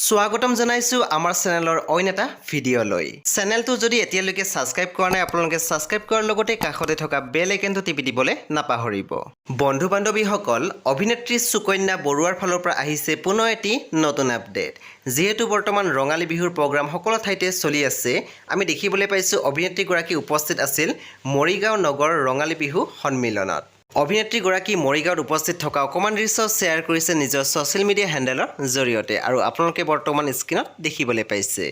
স্বাগতম জানাইছো আমাৰ চেনেলৰ অইন এটা ভিডিঅ'লৈ। চেনেলটো যদি এতিয়ালৈকে সাবস্ক্ৰাইব কৰা নাই আপোনালোকে সাবস্ক্ৰাইব কৰাৰ লগতে কাষতে থকা বেল আইকনটো টিপি দিবলৈ নাপাহৰিব। বন্ধু বান্ধৱীসকল, অভিনেত্ৰী সুকন্যা বৰুৱাৰ ফালৰ পৰা আহিছে পুনৰ এটি নতুন আপডেট। যেহেতু বৰ্তমান ৰঙালী বিহুৰ প্ৰগ্ৰাম সকলো ঠাইতে চলি আছে, আমি দেখিবলৈ পাইছো অভিনেত্ৰীগৰাকী উপস্থিত আছিল মৰিগাঁও নগৰ ৰঙালী বিহু সন্মিলনত। অভিনেত্ৰীগৰাকী মৰিগাঁৱত উপস্থিত থকা অকণমান দৃশ্য শ্বেয়াৰ কৰিছে নিজৰ ছ'চিয়েল মিডিয়া হেণ্ডেলৰ জৰিয়তে আৰু আপোনালোকে বৰ্তমান স্ক্ৰীনত দেখিবলৈ পাইছে।